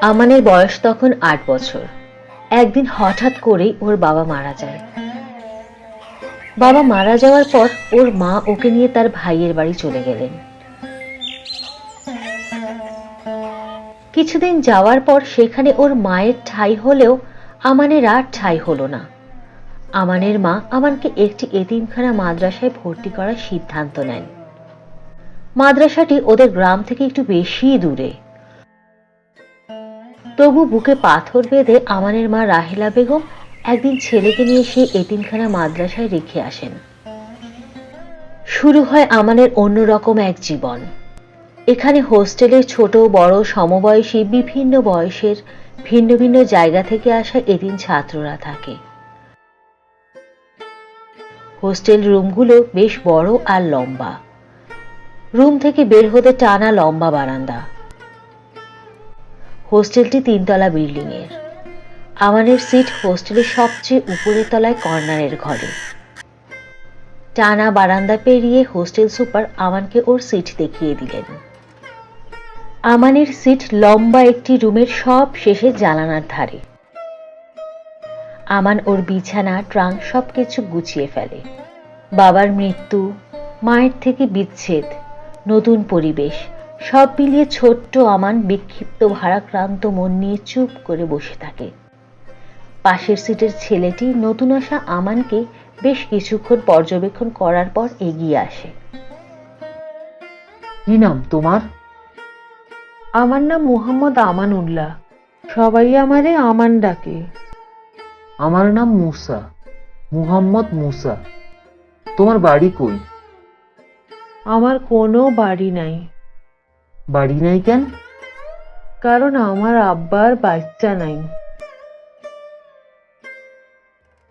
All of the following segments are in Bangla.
আমানের বয়স তখন ৮ বছর। একদিন হঠাৎ করেই ওর বাবা মারা যায়। বাবা মারা যাওয়ার পর ওর মা ওকে নিয়ে তার ভাইয়ের বাড়ি চলে গেলেন। কিছুদিন যাওয়ার পর সেখানে ওর মায়ের ঠাঁই হলেও আমানের আর ঠাঁই হলো না। আমানের মা আমানকে একটি এতিমখানা মাদ্রাসায় ভর্তি করার সিদ্ধান্ত নেন। মাদ্রাসাটি ওদের গ্রাম থেকে একটু বেশি দূরে। তবু বুকে পাথর বেঁধে আমানের মা রাহেলা বেগম একদিন ছেলেকে নিয়ে সেই এতিমখানা মাদ্রাসায় রেখে আসেন। শুরু হয় আমানের অন্যরকম এক জীবন। এখানে হোস্টেলের ছোট বড় সমবয়সী বিভিন্ন বয়সের ভিন্ন ভিন্ন জায়গা থেকে আসা এতিম ছাত্ররা থাকে। হোস্টেল রুমগুলো বেশ বড় আর লম্বা। রুম থেকে বের হতে টানা লম্বা বারান্দা। হোস্টেলটি ৩ তলা বিল্ডিং এর। আমানের সিট হোস্টেলের সবচেয়ে উপরের তলায় কর্নারের ঘরে। টানা বারান্দা পেরিয়ে হোস্টেল সুপার আমানকে ওর সিট দেখিয়ে দিলেন। আমানের সিট লম্বা একটি রুমের সব শেষে জানালার ধারে। আমান ওর বিছানা ট্রাঙ্ক সবকিছু গুছিয়ে ফেলে। বাবার মৃত্যু, মায়ের থেকে বিচ্ছেদ, নতুন পরিবেশ সব মিলিয়ে ছোট্ট আমান বিক্ষিপ্ত ভারাক্রান্ত মন নিয়ে চুপ করে বসে থাকে। পাশের সিটের ছেলেটি নতুন আসা আমানকে বেশ কিছুক্ষণ পর্যবেক্ষণ করার পর এগিয়ে আসে। কি নাম তোমার? আমার নাম মোহাম্মদ আমানুল্লাহ, সবাই আমারে আমান ডাকে। আমার নাম মুসা, মুহাম্মদ মুসা। তোমার বাড়ি কই? আমার কোনো বাড়ি নাই। বাড়ি নাই কেন? কারণ আমার আব্বার বাচ্চা নাই।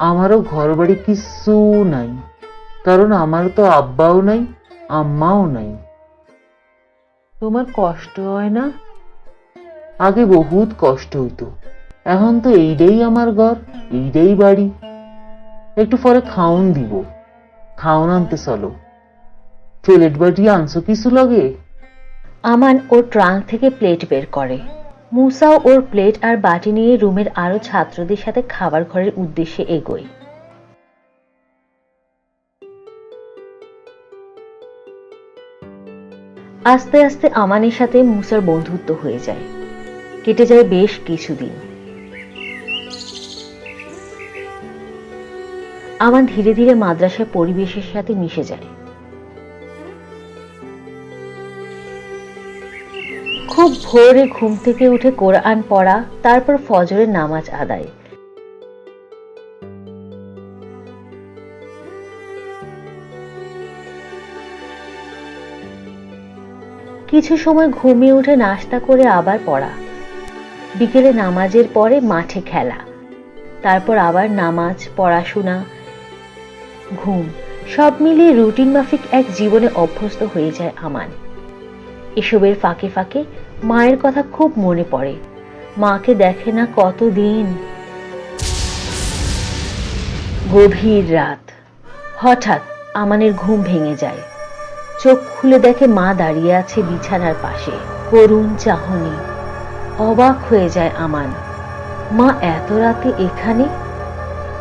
আমারও ঘর বাড়ি কিচ্ছু নাই, কারণ আমার তো আব্বাও নাই আম্মাও নাই। তোমার কষ্ট হয় না? আগে বহুত কষ্ট হইতো, এখন তো এইটাই আমার ঘর, এইটাই বাড়ি। একটু পরে খাওন দিব, খাওন আনতে চলো। প্লেট বাটি আনছো কিছু লগে? আমান ওর ট্রাঙ্ক থেকে প্লেট বের করে। মুসাও ওর প্লেট আর বাটি নিয়ে রুমের আরো ছাত্রদের সাথে খাবার ঘরের উদ্দেশ্যে এগোয়। আস্তে আস্তে আমানের সাথে মুসার বন্ধুত্ব হয়ে যায়। কেটে যায় বেশ কিছুদিন। আমান ধীরে ধীরে মাদ্রাসার পরিবেশের সাথে মিশে যায়। খুব ভোরে ঘুম থেকে উঠে কোরআন পড়া, তারপর ফজরের নামাজ আদায়। কিছু সময় ঘুমিয়ে উঠে নাস্তা করে আবার পড়া। বিকেলে নামাজের পরে মাঠে খেলা, তারপর আবার নামাজ, পড়াশোনা, ঘুম সব মিলিয়ে রুটিন মাফিক এক জীবনে অভ্যস্ত হয়ে যায় আমান। এসবের ফাঁকে ফাঁকে মায়ের কথা খুব মনে পড়ে। মাকে দেখে না কতদিন। গভীর রাত, হঠাৎ আমানের ঘুম ভেঙে যায়। চোখ খুলে দেখে মা দাঁড়িয়ে আছে বিছানার পাশে, করুণ চাহনি। অবাক হয়ে যায় আমান, মা এত রাতে এখানে?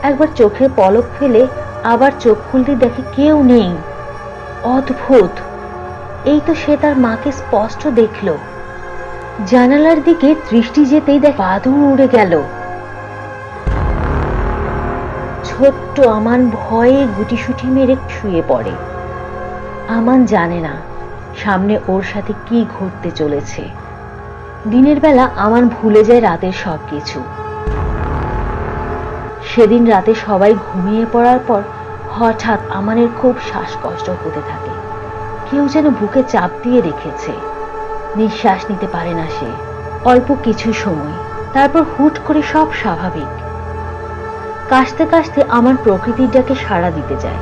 একবার চোখের পলক ফেলে আবার চোখ খুলতে দেখে কেউ নেই। অদ্ভুত, এই তো সে তার মাকে স্পষ্ট দেখল। জানালার দিকে দৃষ্টি যেতেই দেখ বাদুড় উড়ে গেল। ছোট্ট আমান ভয়ে গুটিসুটি মেরে শুয়ে পড়ে। আমান জানে না সামনে ওর সাথে কি ঘটতে চলেছে। দিনের বেলা আমান ভুলে যায় রাতের সবকিছু। সেদিন রাতে সবাই ঘুমিয়ে পড়ার পর হঠাৎ আমানের খুব শ্বাসকষ্ট হতে থাকে। কেউ যেন বুকে চাপ দিয়ে রেখেছে। নিঃশ্বাস নিতে পারে না সে অল্প কিছু সময়, তারপর হুট করে সব স্বাভাবিক। কাশতে কাশতে আমান প্রকৃতির ডাকে সাড়া দিতে যায়।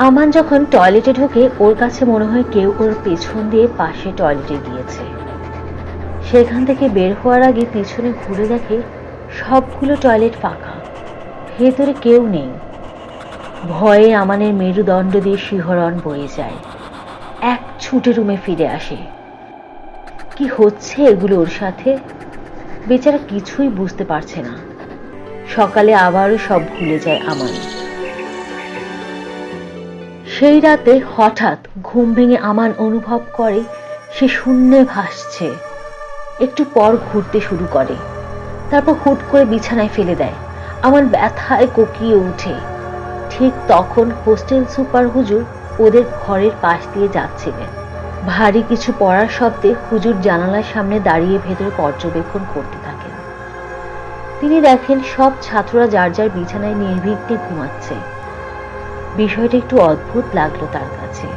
আমান যখন টয়লেটে ঢোকে ওর কাছে মনে হয় কেউ ওর পেছন দিয়ে পাশে টয়লেটে গিয়েছে। সেখান থেকে বের হওয়ার আগে পিছনে ঘুরে দেখে সবগুলো টয়লেট ফাঁকা, ভেতরে কেউ নেই। ভয়ে আমানের মেরুদণ্ড দিয়ে শিহরণ বয়ে যায়। এক ছুটে রুমে ফিরে আসে। কি হচ্ছে এগুলো ওর সাথে? বেচারা কিছুই বুঝতে পারছে না। সকালে আবারও সব ভুলে যায় আমান। সেই রাতে হঠাৎ ঘুম ভেঙে আমান অনুভব করে সে শূন্যে ভাসছে। একটু পর ঘুরতে শুরু করে, তারপর হুট করে বিছানায় ফেলে দেয়। আমান ব্যথায় কোকিয়ে ওঠে। ঠিক তখন হোস্টেল সুপার হুজুর ওদের ঘরের পাশ দিয়ে যাচ্ছিলেন। ভারী কিছু পড়ার শব্দে হুজুর জানালার সামনে দাঁড়িয়ে ভেতরে পর্যবেক্ষণ করতে থাকেন। তিনি দেখেন সব ছাত্ররা যার যার বিছানায় নির্বিঘ্নে ঘুমাচ্ছে। বিষয়টা একটু অদ্ভুত লাগলো তার কাছে।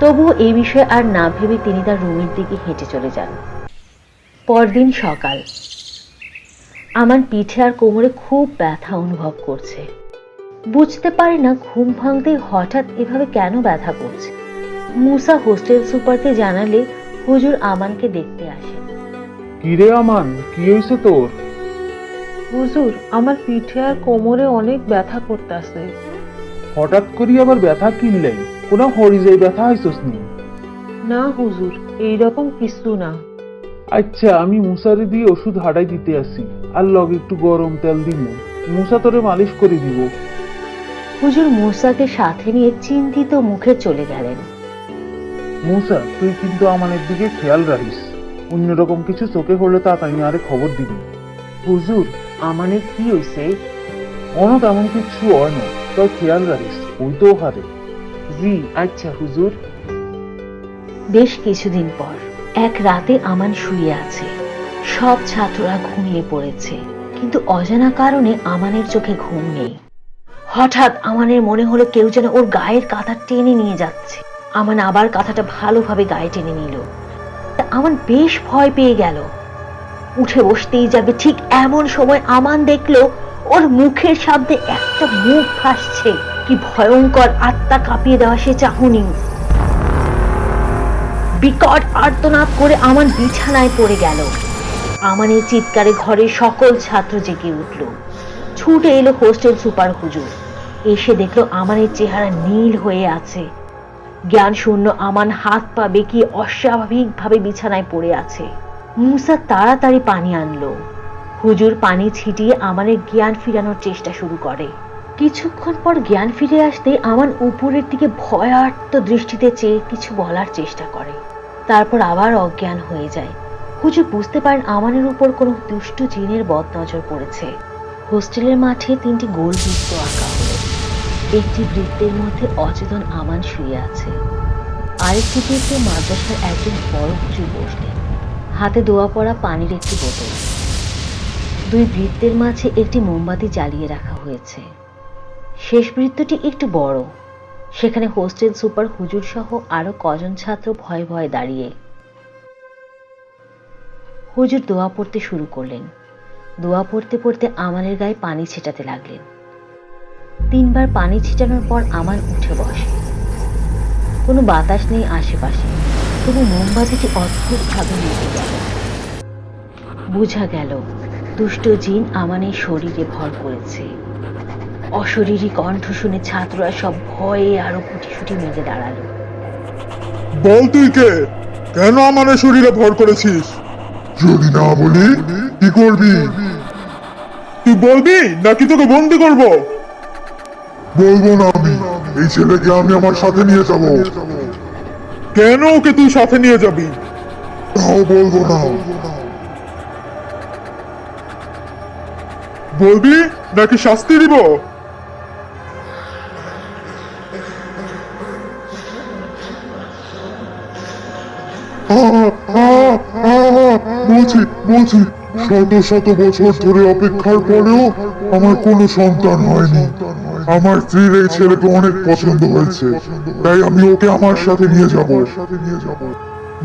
তবুও এই বিষয়ে আর না ভেবে তিনি তার রুমের দিকে হেঁটে চলে যান। পরদিন সকাল। আমান পিঠে আর কোমরে খুব ব্যথা অনুভব করছে। বুঝতে পারে না ঘুম ভাঙতেই হঠাৎ এভাবে কেন ব্যথা করছে। মুসা হোস্টেল সুপারকে জানালে হুজুর আমানকে দেখতে আসেন। কিরে আমান, কি হয়েছে তোর? হুজুর, আমার পিঠে আর কোমরে অনেক ব্যথা করতেছে। হঠাৎ করি আবার ব্যথা কিনলেন? কোনো হরিজাই ব্যথা হইছস নি? না হুজুর, এইরকম কিছু না। আচ্ছা, আমি মুসারে দিয়ে ওষুধ হাঁটাই দিতে আসি, আর লগে একটু গরম তেল দিব। মুসা তোরে মালিশ করে দিব। হুজুর মুসাকে সাথে নিয়ে চিন্তিত মুখে চলে গেলেন। মুসা, তুই কিন্তু আমানের দিকে খেয়াল রাখিস। অন্যরকম কিছু চোখে পড়লে তাড়াতাড়ি আরে খবর দিবি। হুজুর, আমানের কি হয়েছে? অন্য তেমন কিছু হয় না, তাই খেয়াল রাখিস, ওই তো হারে। জি আচ্ছা হুজুর। বেশ কিছুদিন পর এক রাতে আমান শুয়ে আছে। সব ছাত্ররা ঘুমিয়ে পড়েছে, কিন্তু অজানা কারণে আমানের চোখে ঘুম নেই। হঠাৎ আমানের মনে হলো কেউ যেন ওর গায়ের কাঁথা টেনে নিয়ে যাচ্ছে। আমান আবার কাঁথাটা ভালোভাবে গায়ে টেনে নিল। আমান বেশ ভয় পেয়ে গেল। উঠে বসতেই যাবে, ঠিক এমন সময় আমান দেখলো ওর মুখের সামনে একটা মুখ ভাসছে। কি ভয়ঙ্কর, আত্মা কাঁপিয়ে দেওয়া সে চাহনি। বিকট আর্তনাদ করে আমান বিছানায় পড়ে গেল। আমানের চিৎকারে ঘরের সকল ছাত্র জেগে উঠল। ছুটে এলো হোস্টেল সুপার হুজুর। এসে দেখলো আমানের চেহারা নীল হয়ে আছে। জ্ঞান শূন্য আমান হাত পা বেঁকিয়ে অস্বাভাবিকভাবে বিছানায় পড়ে আছে। মুসা তাড়াতাড়ি পানি আনলো। হুজুর পানি ছিটিয়ে আমানের জ্ঞান ফিরানোর চেষ্টা শুরু করে। কিছুক্ষণ পর জ্ঞান ফিরে আসতে আমান উপরের দিকে ভয়ার্ত দৃষ্টিতে চেয়ে কিছু বলার চেষ্টা করে, তারপর আবার অজ্ঞান হয়ে যায়। হুজুর বুঝতে পারেন আমানের উপর কোনো দুষ্ট জিনের বদনজর পড়েছে। হোস্টেলের মাঠে 3টি গোল বৃত্ত আঁকা হলো। একটি বৃত্তের মধ্যে অচেতন আমান শুয়ে আছে। আরেকটি বৃত্তে মাদ্রাসার একজন বড় হুজুর বসলেন, হাতে দোয়া পড়া পানির একটি বোতল। 2 বৃত্তের মাঝে একটি মোমবাতি জ্বালিয়ে রাখা হয়েছে। শেষ বৃত্তটি একটু বড়, সেখানে হোস্টেল সুপার হুজুর সহ আরো কজন ছাত্র ভয়ে ভয়ে দাঁড়িয়ে। হুজুর দোয়া পড়তে শুরু করলেন। দোয়া পড়তে পড়তে আমানের গায়ে পানি ছেটাতে লাগলেন। 3 বার পানি ছিটানোর পর আমান উঠে বসে। কোনো বাতাস নেই আশেপাশে, তবু মোমবাতিটি অদ্ভুতভাবে নিভে গেল। বোঝা গেল দুষ্ট জিন আমানের শরীরে ভর করেছে। অশরীরী কণ্ঠ শুনে ছাত্ররা সব ভয়ে আরো কুটিসুটি মেরে দাঁড়ালো। বল তুই কে? কেন আমাদের শরীরে ভর করেছিস? যদি না বলি কি করবি? তুই বলবি নাকি তোকে বন্দি করব? বলবো না আমি। এই ছেলেকে আমি আমার সাথে নিয়ে যাব। কেন ওকে তুই সাথে নিয়ে যাবি? তাও বলবো না। বলবি নাকি শাস্তি দিব? বলছি বলছি, শত শত বছর ধরে অপেক্ষার পরেও আমার কোনো সন্তান হয়নি। আমার স্ত্রীর এই ছেলেকে অনেক পছন্দ হয়েছে, তাই আমি ওকে আমার সাথে নিয়ে যাব।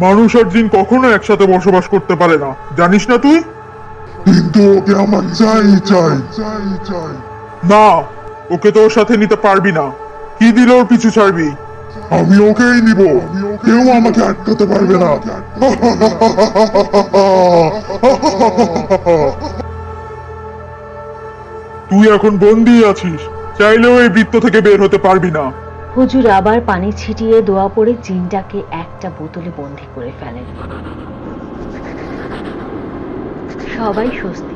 মানুষ আর জিন কখনো একসাথে বসবাস করতে পারে না, জানিস না তুই? কিন্তু ওকে আমার চাই চাই চাই। না, ওকে তোর সাথে নিতে পারবি না। কি দিলে ওর পিছু ছাড়বি? আমি ওকেই নিব, কেউ আমাকে আটকাতে পারবে না। তুই এখন বন্দী আছিস, চাইলেও এই বৃত্ত থেকে বের হতে পারবি না। হুজুর আবার পানি ছিটিয়ে দোয়া পড়ে জিনটাকে একটা বোতলে বন্দি করে ফেলেন। সবাই স্বস্তি